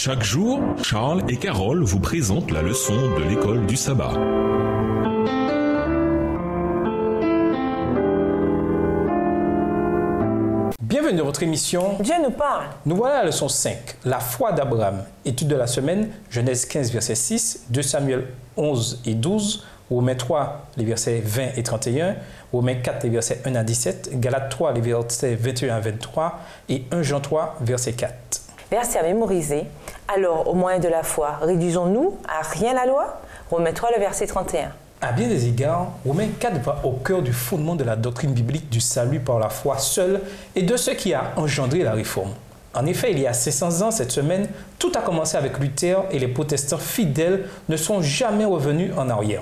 Chaque jour, Charles et Carole vous présentent la leçon de l'école du sabbat. Bienvenue dans votre émission Dieu nous parle. Nous voilà à la leçon 5, la foi d'Abraham. Étude de la semaine, Genèse 15, verset 6, 2 Samuel 11 et 12, Romains 3, les versets 20 et 31, Romains 4, les versets 1 à 17, Galates 3, les versets 21 à 23 et 1 Jean 3, verset 4. Verset à mémoriser. Alors, au moyen de la foi, réduisons-nous à rien la loi? Romains 3, le verset 31. À bien des égards, Romains 4 va au cœur du fondement de la doctrine biblique du salut par la foi seule et de ce qui a engendré la réforme. En effet, il y a 500 ans, cette semaine, tout a commencé avec Luther et les protestants fidèles ne sont jamais revenus en arrière.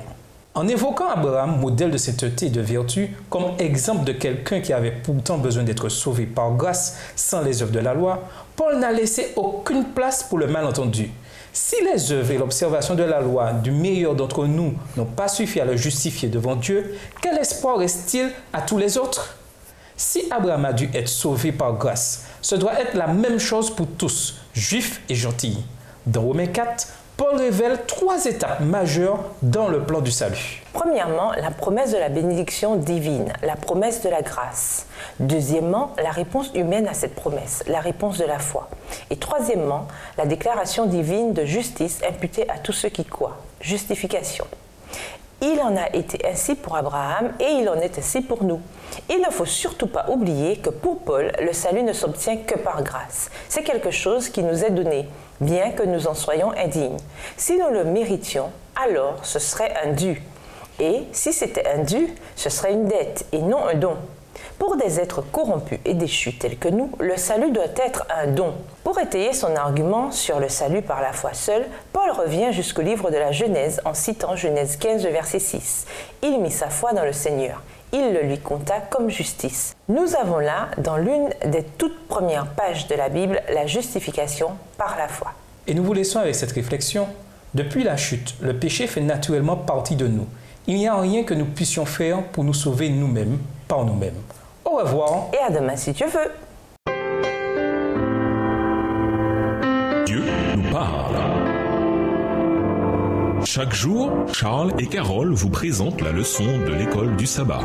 En évoquant Abraham, modèle de sainteté et de vertu, comme exemple de quelqu'un qui avait pourtant besoin d'être sauvé par grâce sans les œuvres de la loi, Paul n'a laissé aucune place pour le malentendu. Si les œuvres et l'observation de la loi du meilleur d'entre nous n'ont pas suffi à le justifier devant Dieu, quel espoir reste-t-il à tous les autres? Si Abraham a dû être sauvé par grâce, ce doit être la même chose pour tous, juifs et gentils. Dans Romains 4, Paul révèle 3 étapes majeures dans le plan du salut. Premièrement, la promesse de la bénédiction divine, la promesse de la grâce. Deuxièmement, la réponse humaine à cette promesse, la réponse de la foi. Et troisièmement, la déclaration divine de justice imputée à tous ceux qui croient, justification. Il en a été ainsi pour Abraham et il en est ainsi pour nous. Il ne faut surtout pas oublier que pour Paul, le salut ne s'obtient que par grâce. C'est quelque chose qui nous est donné, bien que nous en soyons indignes. Si nous le méritions, alors ce serait un dû. Et si c'était un dû, ce serait une dette et non un don. Pour des êtres corrompus et déchus tels que nous, le salut doit être un don. Pour étayer son argument sur le salut par la foi seule, Paul revient jusqu'au livre de la Genèse en citant Genèse 15, verset 6. Il mit sa foi dans le Seigneur. Il le lui compta comme justice. Nous avons là, dans l'une des toutes premières pages de la Bible, la justification par la foi. Et nous vous laissons avec cette réflexion. Depuis la chute, le péché fait naturellement partie de nous. Il n'y a rien que nous puissions faire pour nous sauver nous-mêmes, par nous-mêmes. Au revoir. Et à demain si Dieu veut. Dieu nous parle. Chaque jour, Charles et Carole vous présentent la leçon de l'école du sabbat.